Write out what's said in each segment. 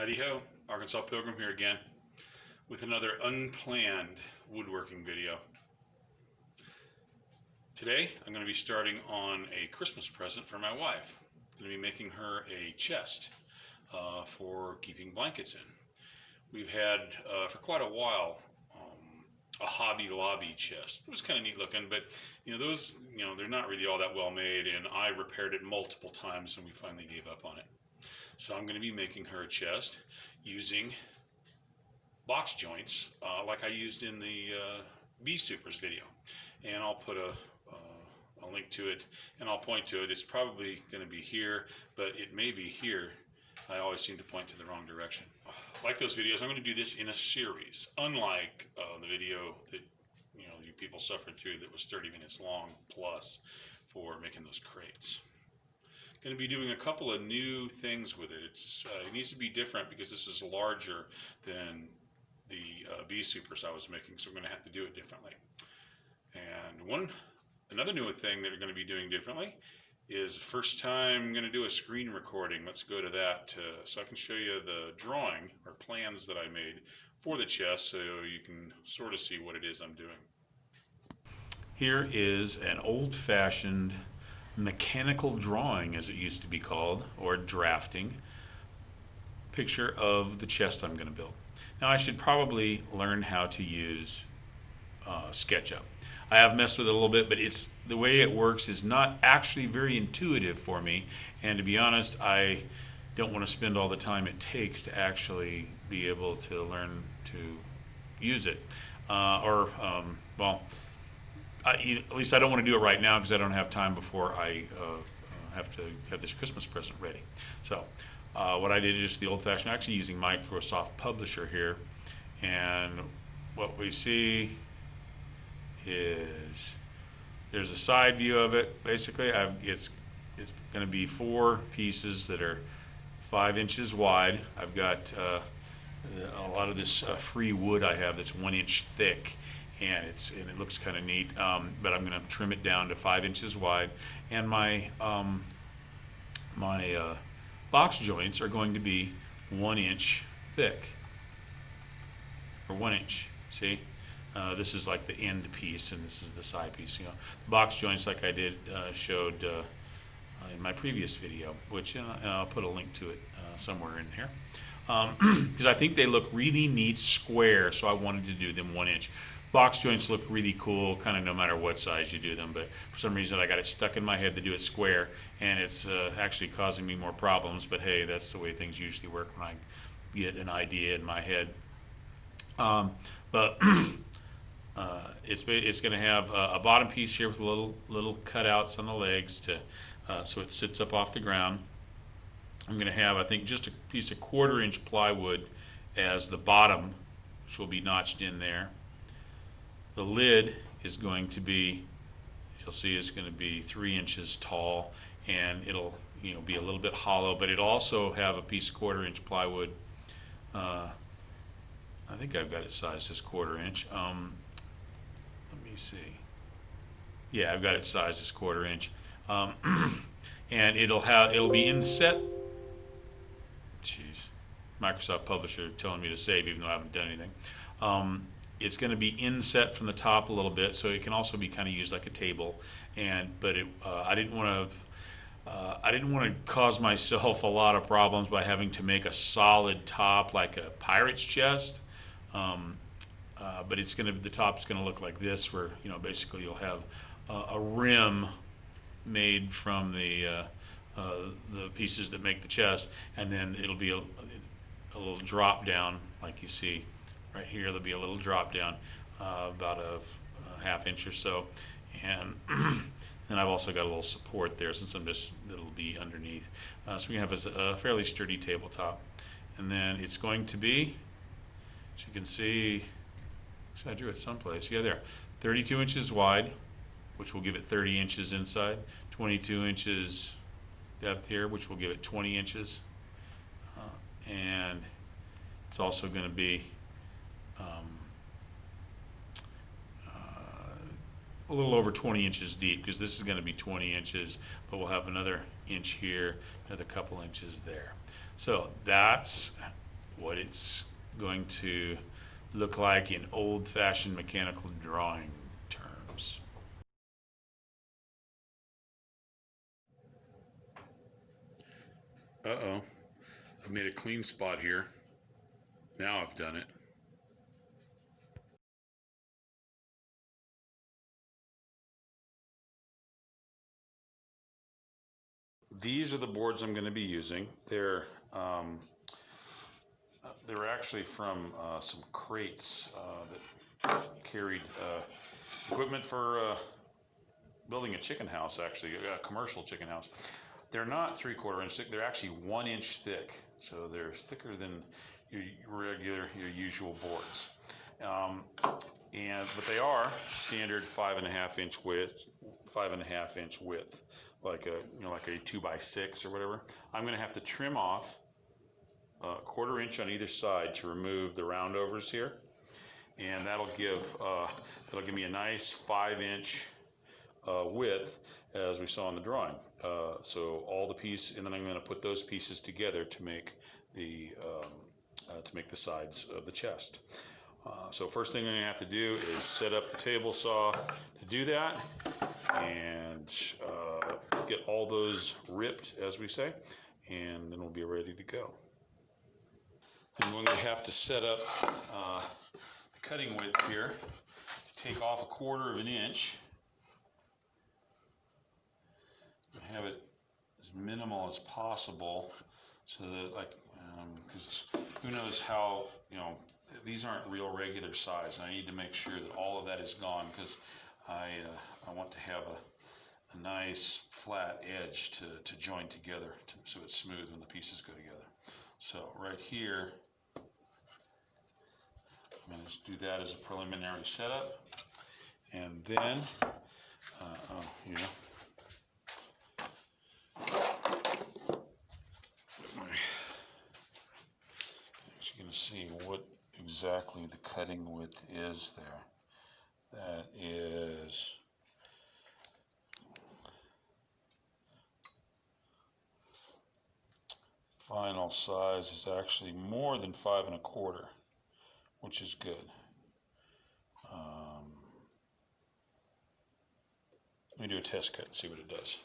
Heidi ho, Arkansas Pilgrim here again with another unplanned woodworking video. Today I'm going to be starting on a Christmas present for my wife. I'm going to be making her a chest for keeping blankets in. We've had for quite a while a Hobby Lobby chest. It was kind of neat looking, but those they're not really all that well made, and I repaired it multiple times and we finally gave up on it. So I'm going to be making her a chest using box joints like I used in the Bee Supers video, and I'll put a link to it and I'll point to it. It's probably going to be here, but it may be here. I always seem to point to the wrong direction. Like those videos, I'm going to do this in a series, unlike the video that you people suffered through that was 30 minutes long plus for making those crates. Going to be doing a couple of new things with it. It needs to be different because this is larger than the Bee Supers I was making, so I'm going to have to do it differently. And another new thing that we're going to be doing differently is first time I'm going to do a screen recording. Let's go to that so I can show you the drawing or plans that I made for the chest so you can sort of see what it is I'm doing. Here is an old-fashioned mechanical drawing, as it used to be called, or drafting picture of the chest I'm going to build. Now I should probably learn how to use SketchUp. I have messed with it a little bit, but the way it works is not actually very intuitive for me, and to be honest, I don't want to spend all the time it takes to actually be able to learn to use it. At least I don't want to do it right now because I don't have time before I have to have this Christmas present ready. So what I did is the old-fashioned, actually using Microsoft Publisher here, and what we see is there's a side view of it. Basically, it's going to be 4 pieces that are 5 inches wide. I've got a lot of this free wood I have that's 1 inch thick, and it looks kind of neat. But I'm going to trim it down to 5 inches wide, and my box joints are going to be 1 inch thick, or 1 inch. See, this is like the end piece, and this is the side piece. The box joints, like I did showed in my previous video, which I'll put a link to it somewhere in here, because I think they look really neat square. So I wanted to do them 1 inch. Box joints look really cool, kind of no matter what size you do them, but for some reason I got it stuck in my head to do it square, and it's actually causing me more problems, but hey, that's the way things usually work when I get an idea in my head. It's going to have a bottom piece here with little cutouts on the legs so it sits up off the ground. I'm going to have, I think, just a piece of 1/4 inch plywood as the bottom, which will be notched in there. The lid is going to be, you'll see, it's going to be 3 inches tall, and it'll be a little bit hollow, but it'll also have a piece of 1/4 inch plywood. I think I've got it sized as 1/4 inch. Let me see. Yeah, I've got it sized as 1/4 inch, and it'll be inset. Jeez, Microsoft Publisher telling me to save even though I haven't done anything. It's going to be inset from the top a little bit, so it can also be kind of used like a table. But I didn't want to cause myself a lot of problems by having to make a solid top like a pirate's chest. But the top's going to look like this, where basically you'll have a rim made from the pieces that make the chest, and then it'll be a little drop down, like you see right here. There'll be a little drop down, about a 1/2 inch or so, and then I've also got a little support there since it'll be underneath. So we have a fairly sturdy tabletop, and then it's going to be, as you can see, actually I drew it someplace. Yeah, there, 32 inches wide, which will give it 30 inches inside. 22 inches depth here, which will give it 20 inches, and it's also going to be a little over 20 inches deep, because this is going to be 20 inches, but we'll have another inch here, another couple inches there. So that's what it's going to look like in old-fashioned mechanical drawing terms. Uh-oh, I've made a clean spot here. Now I've done it. These are the boards I'm going to be using. They're actually from some crates that carried equipment for building a chicken house, actually, a commercial chicken house. They're not 3/4 inch thick, they're actually 1 inch thick. So they're thicker than your usual boards. But they are standard 5.5 inch width, 5.5 inch width, like a like a 2x6 or whatever. I'm going to have to trim off a 1/4 inch on either side to remove the roundovers here, and that'll give me a nice 5-inch width, as we saw in the drawing. So all the pieces, and then I'm going to put those pieces together to make the sides of the chest. So first thing I'm going to have to do is set up the table saw to do that, and get all those ripped, as we say, and then we'll be ready to go. I'm going to have to set up the cutting width here to take off a 1/4 inch. Have it as minimal as possible, so that because who knows how, these aren't real regular size, and I need to make sure that all of that is gone, because I want to have a nice flat edge to join together, so it's smooth when the pieces go together. So right here, I'm going to just do that as a preliminary setup, and then you're going to see what exactly the cutting width is there. That is final size is actually more than 5.25, which is good. Let me do a test cut and see what it does.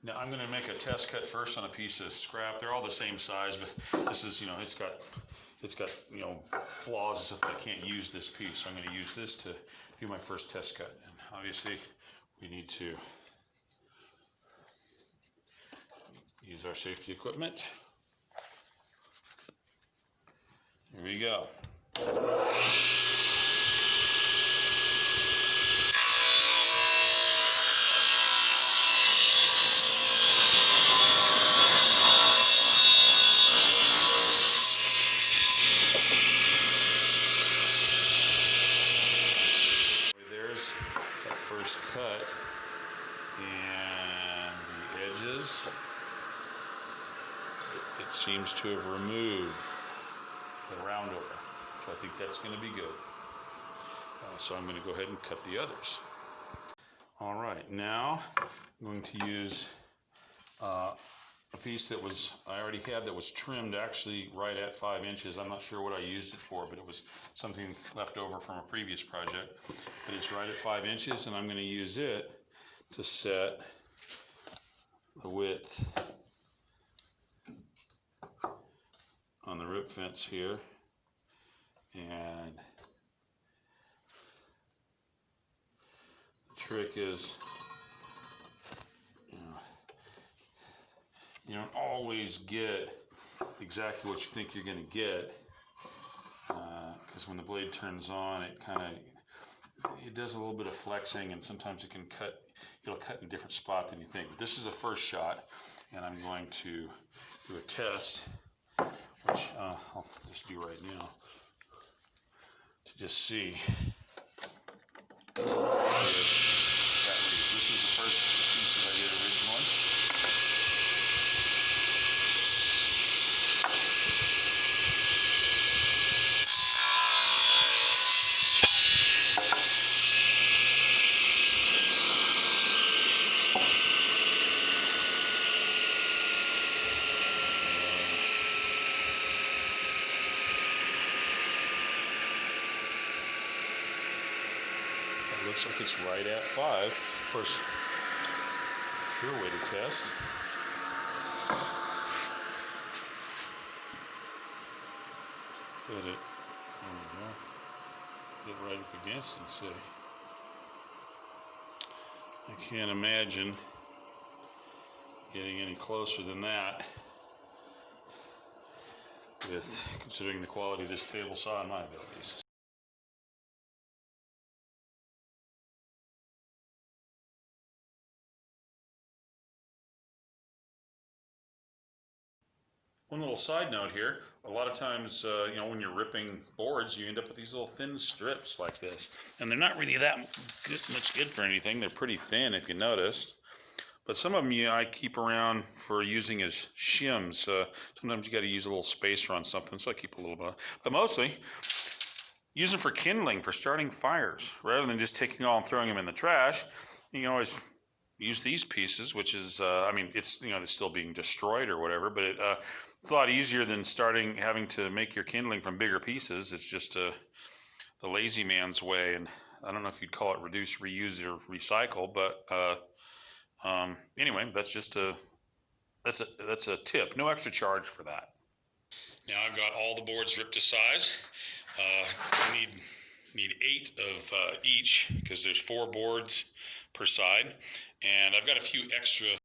Now I'm going to make a test cut first on a piece of scrap. They're all the same size, but this is, it's got flaws and stuff that I can't use this piece. So I'm going to use this to do my first test cut. And obviously we need to use our safety equipment. Here we go. There's that first cut, and the edges, it seems to have removed the roundover. So I think that's going to be good. So I'm going to go ahead and cut the others. All right, now I'm going to use a piece that I already had that was trimmed actually right at 5 inches. I'm not sure what I used it for, but it was something left over from a previous project. But it's right at 5 inches, and I'm going to use it to set the width on the rip fence here. And the trick is, you don't always get exactly what you think you're going to get, because when the blade turns on, it does a little bit of flexing, and sometimes it'll cut in a different spot than you think. But this is the first shot, and I'm going to do a test, which I'll just do right now, to just see. This was the first piece that I did originally. looks like it's right at 5. Of course, sure way to test. Put it, there we go. Get right up against and see. I can't imagine getting any closer than that with considering the quality of this table saw and my abilities. One little side note here, a lot of times, when you're ripping boards, you end up with these little thin strips like this. And they're not really that much good for anything. They're pretty thin if you noticed. But some of them I keep around for using as shims. Sometimes you got to use a little spacer on something, so I keep a little bit. But mostly, use them for kindling, for starting fires. Rather than just taking all and throwing them in the trash, you can always use these pieces, which is, it's, it's still being destroyed or whatever, but it's a lot easier than having to make your kindling from bigger pieces. It's just the lazy man's way, and I don't know if you'd call it reduce, reuse, or recycle, but anyway, that's a tip. No extra charge for that. Now I've got all the boards ripped to size. I need 8 of each because there's 4 boards per side, and I've got a few extra